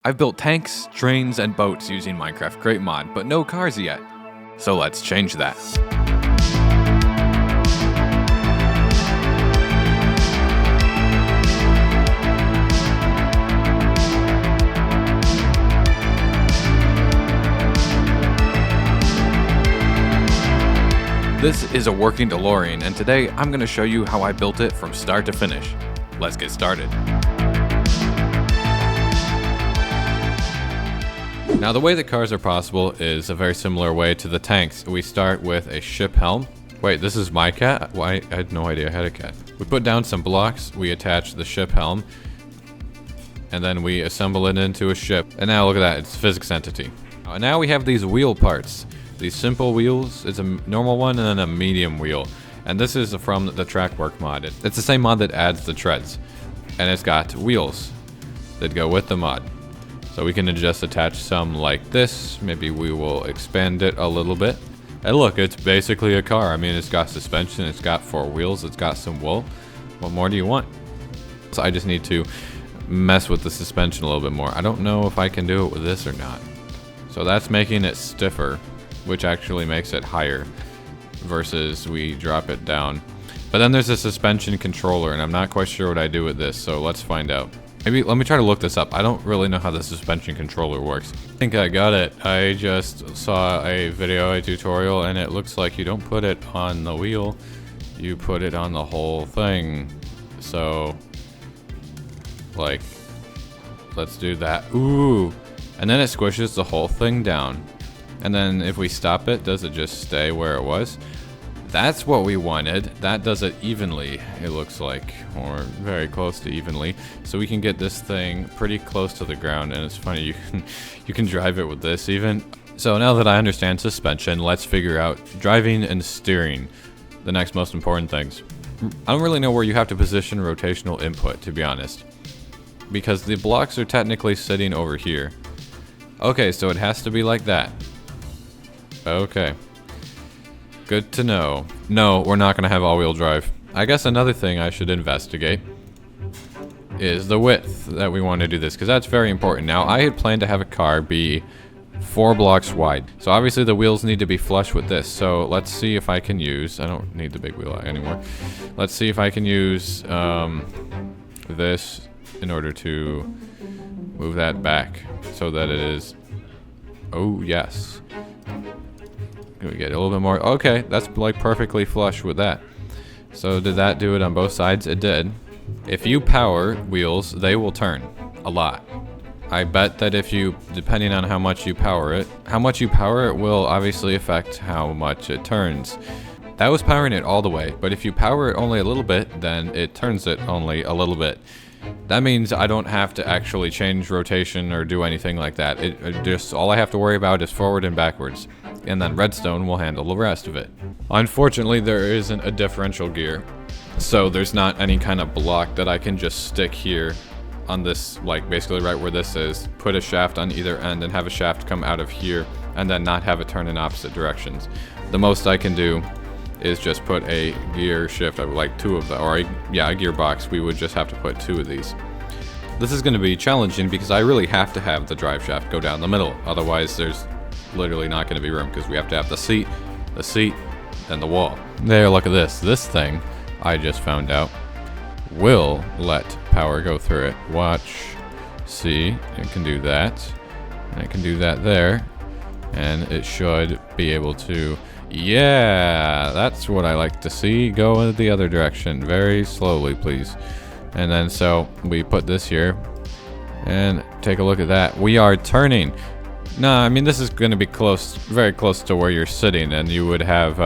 I've built tanks, trains, and boats using Minecraft Crate Mod, but no cars yet. So let's change that. This is a working DeLorean, and today I'm going to show you how I built it from start to finish. Let's get started. Now, the way that cars are possible is a very similar way to the tanks. We start with a ship helm. Wait, this is my cat? Why? I had no idea I had a cat. We put down some blocks, we attach the ship helm, and then we assemble it into a ship. And now look at that, it's a physics entity. And now we have these wheel parts. These simple wheels, it's a normal one and then a medium wheel. And this is from the track work mod. It's the same mod that adds the treads. And it's got wheels that go with the mod. So we can just attach some like this. Maybe we will expand it a little bit. And look, it's basically a car. I mean, it's got suspension, it's got four wheels, it's got some wool. What more do you want? So I just need to mess with the suspension a little bit more. I don't know if I can do it with this or not. So that's making it stiffer, which actually makes it higher versus we drop it down. But then there's a suspension controller, and I'm not quite sure what I do with this, so let's find out. Maybe let me try to look this up. I don't really know how the suspension controller works. I think I got it. I just saw a video, a tutorial, and it looks like you don't put it on the wheel, you put it on the whole thing. So, like, let's do that. Ooh, and then it squishes the whole thing down. And then if we stop it, does it just stay where it was? That's what we wanted. That does it evenly, it looks like, or very close to evenly. So we can get this thing pretty close to the ground, and it's funny, you can drive it with this even. So now that I understand suspension, let's figure out driving and steering, the next most important things. I don't really know where you have to position rotational input, to be honest, because the blocks are technically sitting over here. Okay, so it has to be like that. Okay. Good to know. No, we're not going to have all-wheel drive. I guess another thing I should investigate is the width that we want to do this, because that's very important. Now, I had planned to have a car be 4 blocks wide. So obviously the wheels need to be flush with this. So let's see if I can use... I don't need the big wheel anymore. Let's see if I can use this in order to move that back so that it is... Oh, yes. We get a little bit more. Okay, that's like perfectly flush with that. So did that do it on both sides? It did. If you power wheels, they will turn a lot. I bet that if you, depending on how much you power it will obviously affect how much it turns. That was powering it all the way, but if you power it only a little bit, then it turns it only a little bit. That means I don't have to actually change rotation or do anything like that. It just, all I have to worry about is forward and backwards. And then redstone will handle the rest of it. Unfortunately, there isn't a differential gear, so there's not any kind of block that I can just stick here on this, like basically right where this is, put a shaft on either end and have a shaft come out of here and then not have it turn in opposite directions. The most I can do is just put a gear shift, like 2 of them, or a gearbox. We would just have to put 2 of these. This is going to be challenging because I really have to have the drive shaft go down the middle, otherwise there's literally not going to be room, because we have to have the seat, and the wall. There, look at this. This thing, I just found out, will let power go through it. Watch. See, it can do that. And it can do that there. And it should be able to... Yeah, that's what I like to see. Go in the other direction. Very slowly, please. And then so we put this here. And take a look at that. We are turning. No, I mean, this is going to be close, very close to where you're sitting, and you would have,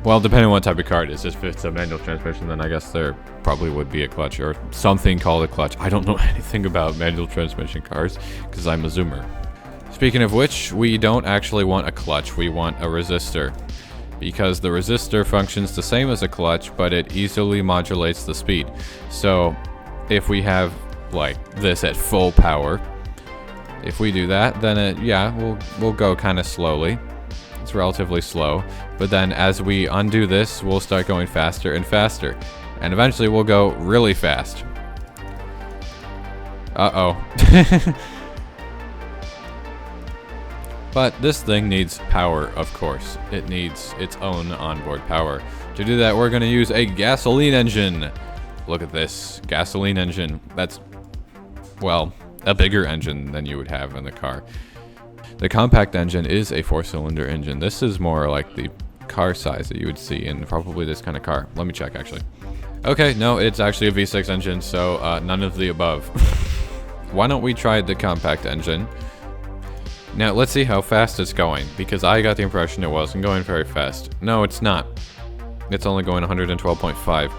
well, depending on what type of car it is. If it's a manual transmission, then I guess there probably would be a clutch or something called a clutch. I don't know anything about manual transmission cars because I'm a zoomer. Speaking of which, we don't actually want a clutch, we want a resistor, because the resistor functions the same as a clutch, but it easily modulates the speed. So if we have like this at full power, if we do that, then we'll go kind of slowly. It's relatively slow, but then as we undo this, we'll start going faster and faster, and eventually we'll go really fast. Uh-oh. But this thing needs power, of course. It needs its own onboard power. To do that, we're going to use a gasoline engine. Look at this gasoline engine. That's, well, a bigger engine than you would have in the car. The compact engine is a 4-cylinder engine. This is more like the car size that you would see in probably this kind of car. Let me check, actually. Okay, no, it's actually a V6 engine, so none of the above. Why don't we try the compact engine? Now, let's see how fast it's going, because I got the impression it wasn't going very fast. No, it's not. It's only going 112.5.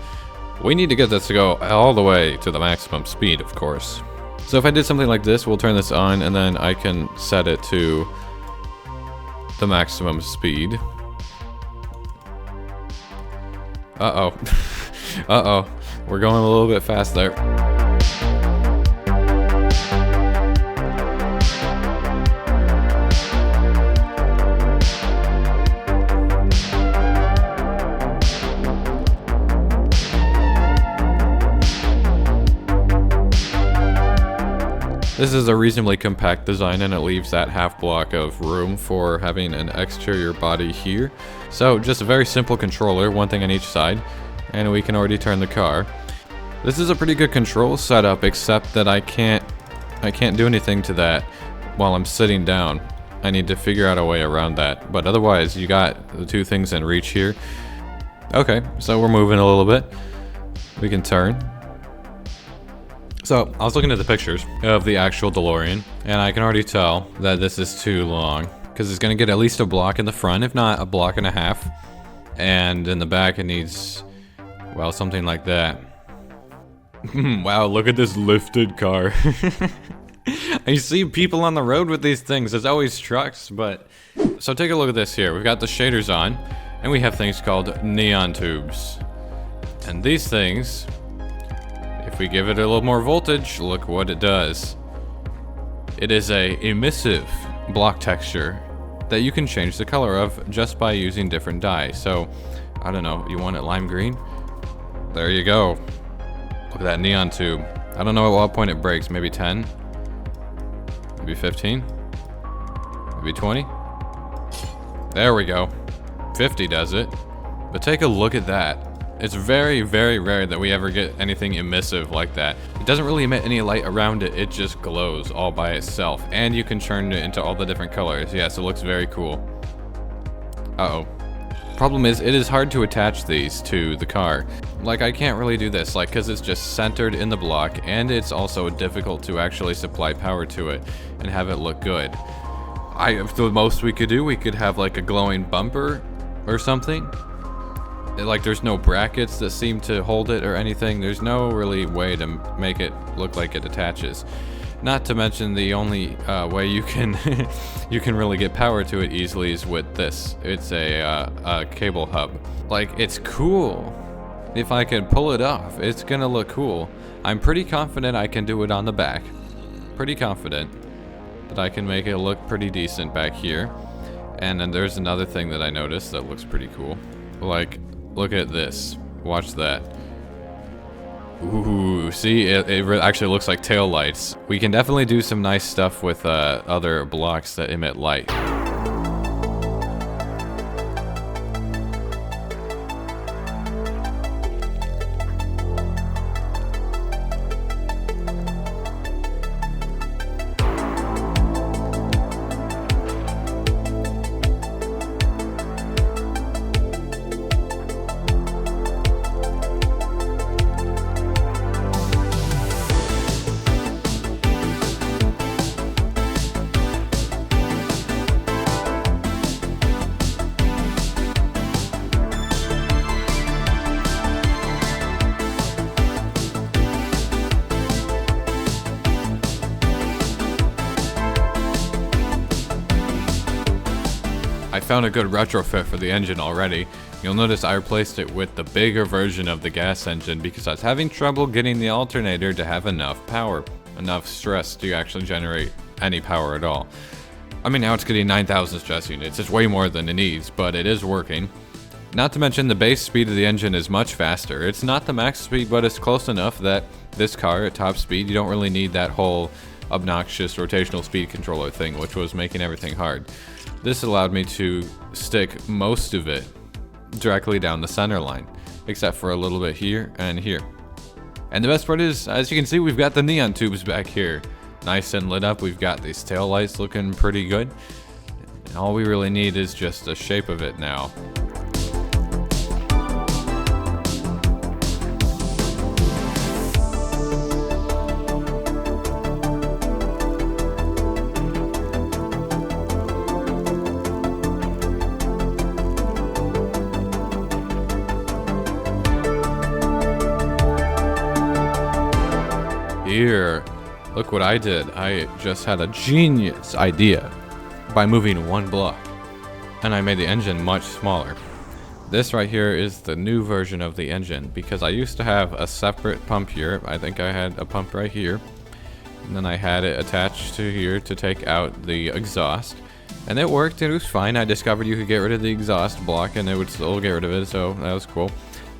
We need to get this to go all the way to the maximum speed, of course. So if I did something like this, we'll turn this on, and then I can set it to the maximum speed. Uh-oh. Uh-oh. We're going a little bit fast there. This is a reasonably compact design, and it leaves that half block of room for having an exterior body here. So just a very simple controller, one thing on each side, and we can already turn the car. This is a pretty good control setup, except that I can't do anything to that while I'm sitting down. I need to figure out a way around that, but otherwise you got the two things in reach here. Okay, so we're moving a little bit. We can turn. So, I was looking at the pictures of the actual DeLorean, and I can already tell that this is too long, because it's going to get at least a block in the front, if not a block and a half. And in the back it needs, well, something like that. Wow, look at this lifted car. I see people on the road with these things. There's always trucks, but... So take a look at this here. We've got the shaders on, and we have things called neon tubes. And these things... If we give it a little more voltage, look what it does. It is a emissive block texture that you can change the color of just by using different dye. So, I don't know, you want it lime green? There you go. Look at that neon tube. I don't know at what point it breaks, maybe 10? Maybe 15? Maybe 20? There we go. 50 does it. But take a look at that. It's very, very rare that we ever get anything emissive like that. It doesn't really emit any light around it, it just glows all by itself. And you can turn it into all the different colors. Yes, it looks very cool. Uh-oh. Problem is, it is hard to attach these to the car. Like, I can't really do this, like, because it's just centered in the block, and it's also difficult to actually supply power to it and have it look good. The most we could do, we could have like a glowing bumper or something. Like, there's no brackets that seem to hold it or anything. There's no really way to make it look like it attaches. Not to mention the only way you can you can really get power to it easily is with this. It's a cable hub. Like, it's cool. If I can pull it off, it's gonna look cool. I'm pretty confident I can do it on the back. Pretty confident that I can make it look pretty decent back here. And then there's another thing that I noticed that looks pretty cool. Like, look at this. Watch that. Ooh, see, it actually looks like tail lights. We can definitely do some nice stuff with other blocks that emit light. I found a good retrofit for the engine already. You'll notice I replaced it with the bigger version of the gas engine because I was having trouble getting the alternator to have enough power, enough stress to actually generate any power at all. I mean, now it's getting 9,000 stress units. It's way more than it needs, but it is working. Not to mention the base speed of the engine is much faster. It's not the max speed, but it's close enough that this car at top speed, you don't really need that whole obnoxious rotational speed controller thing, which was making everything hard. This allowed me to stick most of it directly down the center line, except for a little bit here and here. And the best part is, as you can see, we've got the neon tubes back here. Nice and lit up. We've got these tail lights looking pretty good. And all we really need is just the shape of it now. Here, look what I did. I just had a genius idea by moving one block, and I made the engine much smaller. This right here is the new version of the engine, because I used to have a separate pump here. I think I had a pump right here, and then I had it attached to here to take out the exhaust, and it worked. It was fine. I discovered you could get rid of the exhaust block and it would still get rid of it, so that was cool.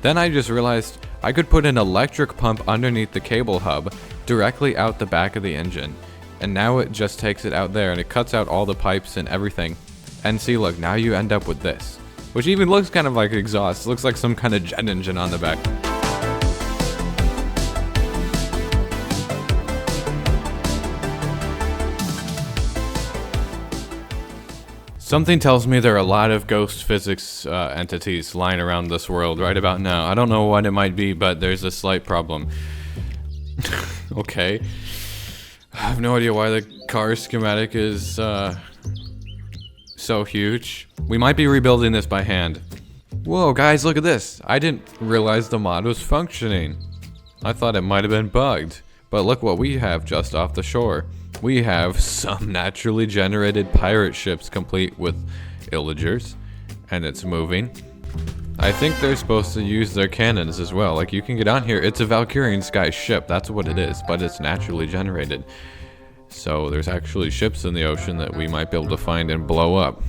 Then I just realized I could put an electric pump underneath the cable hub directly out the back of the engine, and now it just takes it out there and it cuts out all the pipes and everything. And see, look, now you end up with this, which even looks kind of like exhaust. It looks like some kind of jet engine on the back. Something tells me there are a lot of ghost physics entities lying around this world right about now. I don't know what it might be, but there's a slight problem. Okay. I have no idea why the car schematic is so huge. We might be rebuilding this by hand. Whoa, guys, look at this. I didn't realize the mod was functioning. I thought it might have been bugged. But look what we have just off the shore. We have some naturally generated pirate ships complete with illagers, and it's moving. I think they're supposed to use their cannons as well. Like, you can get on here. It's a Valkyrian Sky ship. That's what it is, but it's naturally generated. So there's actually ships in the ocean that we might be able to find and blow up.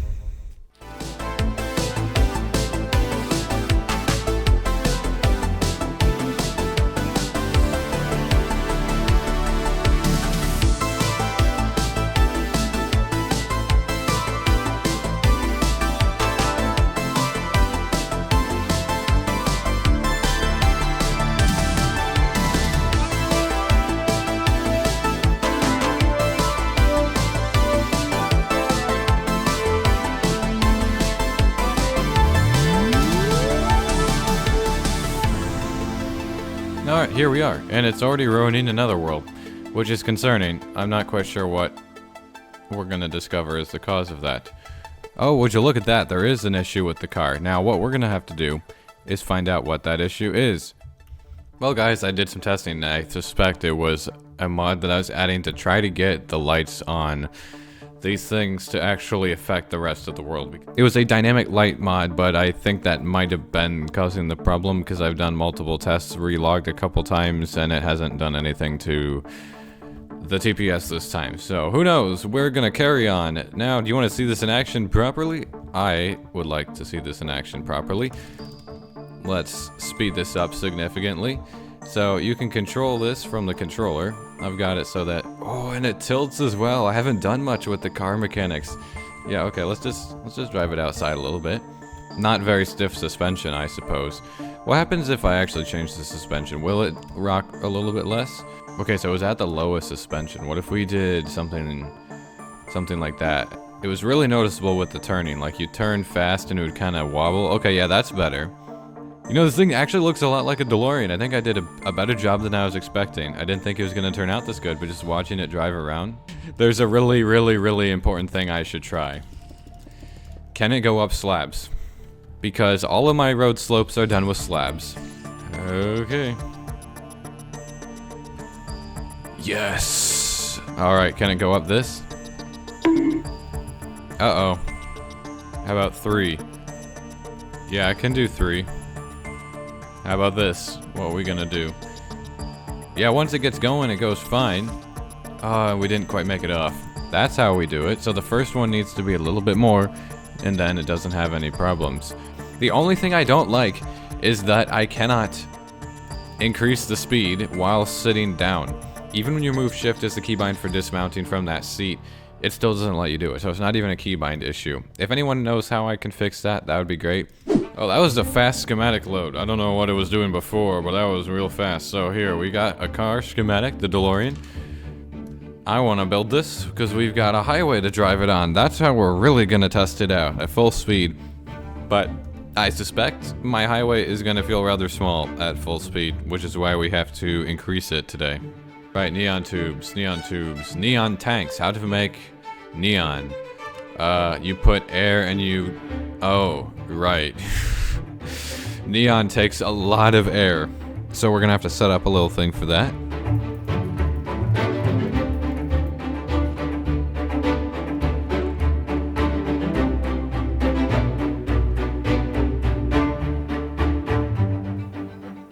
Alright, here we are, and it's already ruining another world, which is concerning. I'm not quite sure what we're gonna discover is the cause of that. Oh, would you look at that? There is an issue with the car. Now, what we're gonna have to do is find out what that issue is. Well, guys, I did some testing, and I suspect it was a mod that I was adding to try to get the lights on these things to actually affect the rest of the world. It was a dynamic light mod, but I think that might have been causing the problem because I've done multiple tests, relogged a couple times, and it hasn't done anything to the TPS this time. So who knows? We're gonna carry on. Now, do you want to see this in action properly? I would like to see this in action properly. Let's speed this up significantly. So you can control this from the controller. I've got it so that, oh, and it tilts as well. I haven't done much with the car mechanics. Yeah, okay, let's just drive it outside a little bit. Not very stiff suspension, I suppose. What happens if I actually change the suspension? Will it rock a little bit less? Okay, so it was at the lowest suspension. What if we did something like that? It was really noticeable with the turning. Like, you turn fast and it would kind of wobble. Okay, yeah, that's better. You know, this thing actually looks a lot like a DeLorean. I think I did a better job than I was expecting. I didn't think it was going to turn out this good, but just watching it drive around. There's a really, really, really important thing I should try. Can it go up slabs? Because all of my road slopes are done with slabs. Okay. Yes! Alright, can it go up this? Uh-oh. How about 3? Yeah, I can do 3. How about this? What are we gonna do? Yeah, once it gets going, it goes fine. We didn't quite make it off. That's how we do it. So the first one needs to be a little bit more, and then it doesn't have any problems. The only thing I don't like is that I cannot increase the speed while sitting down. even when you move shift as the keybind for dismounting from that seat, it still doesn't let you do it. So it's not even a keybind issue. If anyone knows how I can fix that, that would be great. Oh, that was a fast schematic load. I don't know what it was doing before, but that was real fast. So here, we got a car schematic, the DeLorean. I want to build this because we've got a highway to drive it on. That's how we're really going to test it out at full speed. But I suspect my highway is going to feel rather small at full speed, which is why we have to increase it today. Right, neon tubes, neon tanks. How to make neon? You put air and you... Oh, right. Neon takes a lot of air. So we're going to have to set up a little thing for that.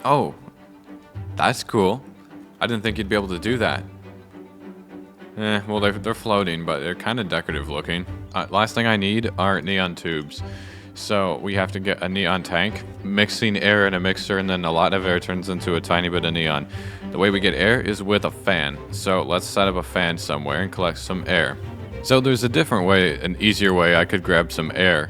Oh, that's cool. I didn't think you'd be able to do that. Well, they're floating, but they're kind of decorative looking. Last thing I need are neon tubes. So we have to get a neon tank, mixing air in a mixer, and then a lot of air turns into a tiny bit of neon. The way we get air is with a fan. So let's set up a fan somewhere and collect some air. So there's a different way, an easier way I could grab some air.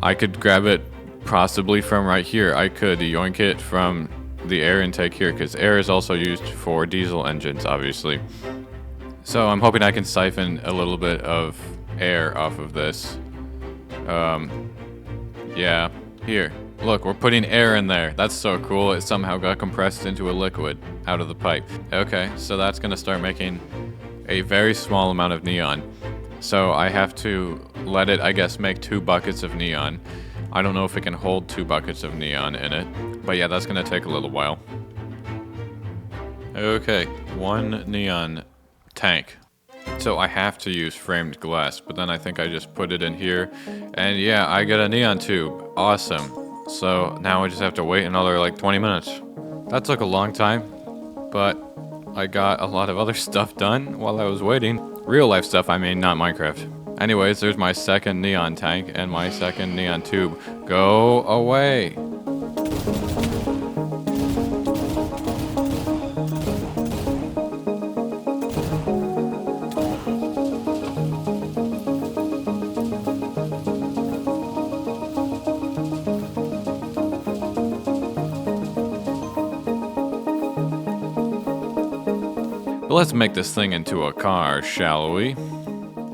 I could grab it possibly from right here. I could yoink it from the air intake here, because air is also used for diesel engines, obviously. So I'm hoping I can siphon a little bit of air off of this. Yeah, here. Look, we're putting air in there. That's so cool. It somehow got compressed into a liquid out of the pipe. Okay, so that's gonna start making a very small amount of neon. So I have to let it, I guess, make 2 buckets of neon. I don't know if it can hold 2 buckets of neon in it, but yeah, that's gonna take a little while. Okay, 1 neon tank. So I have to use framed glass, but then I think I just put it in here, and yeah, I get a neon tube. Awesome. So now I just have to wait another like 20 minutes. That took a long time, but I got a lot of other stuff done while I was waiting. Real life stuff, I mean, not Minecraft. Anyways, there's my second neon tank and my second neon tube. Go away. Let's make this thing into a car, shall we?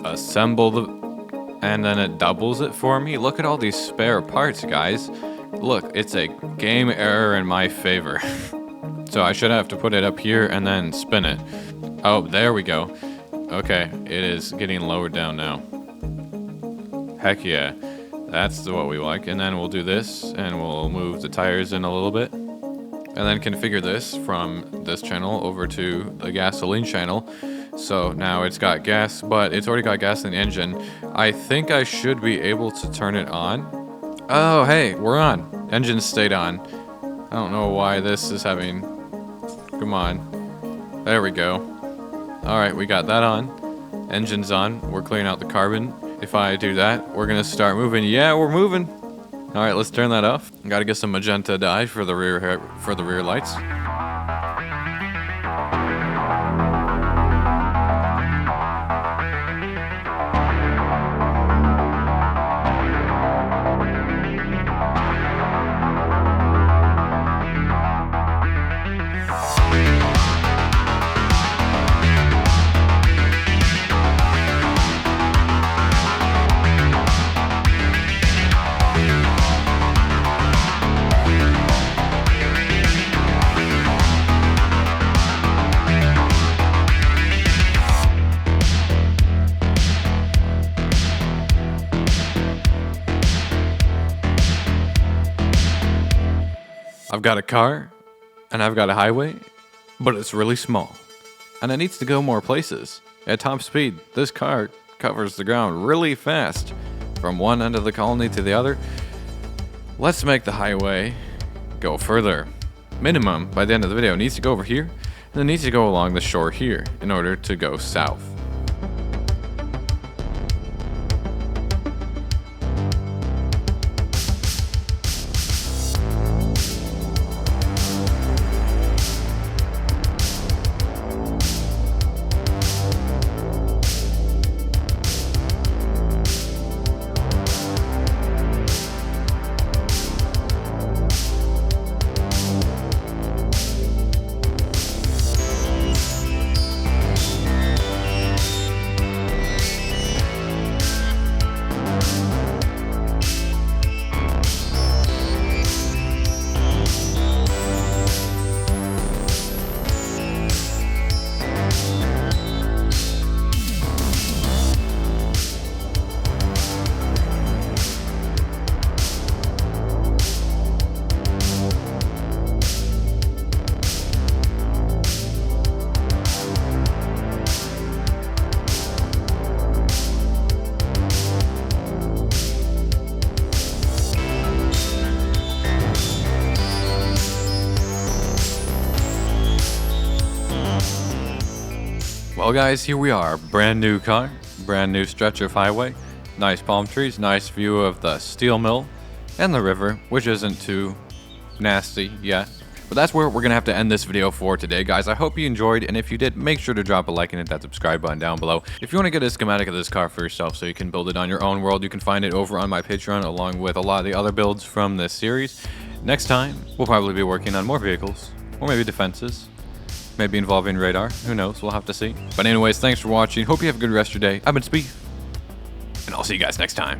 Assemble the... and then it doubles it for me? Look at all these spare parts, guys. Look, it's a game error in my favor. So I should have to put it up here and then spin it. Oh, there we go. Okay, it is getting lowered down now. Heck yeah. That's what we like. And then we'll do this, and we'll move the tires in a little bit. And then configure this from this channel over to the gasoline channel. So now it's got gas, but it's already got gas in the engine. I think I should be able to turn it on. Oh, hey, we're on. Engine stayed on. I don't know why this is having... Come on. There we go. Alright, we got that on. Engine's on. We're clearing out the carbon. If I do that, we're gonna start moving. Yeah, we're moving. Alright, let's turn that off. Gotta get some magenta dye for the rear lights. I've got a car, and I've got a highway, but it's really small. And it needs to go more places. At top speed, this car covers the ground really fast, from one end of the colony to the other. Let's make the highway go further. Minimum, by the end of the video, it needs to go over here, and it needs to go along the shore here, in order to go south. Well guys, here we are, brand new car, brand new stretch of highway, nice palm trees, nice view of the steel mill and the river, which isn't too nasty yet. But that's where we're gonna have to end this video for today, guys. I hope you enjoyed, and if you did, make sure to drop a like and hit that subscribe button down below. If you want to get a schematic of this car for yourself so you can build it on your own world, you can find it over on my Patreon along with a lot of the other builds from this series. Next time, we'll probably be working on more vehicles, or maybe defenses, maybe involving radar. Who knows? We'll have to see. But anyways, thanks for watching. Hope you have a good rest of your day. I've been Sbeev, and I'll see you guys next time.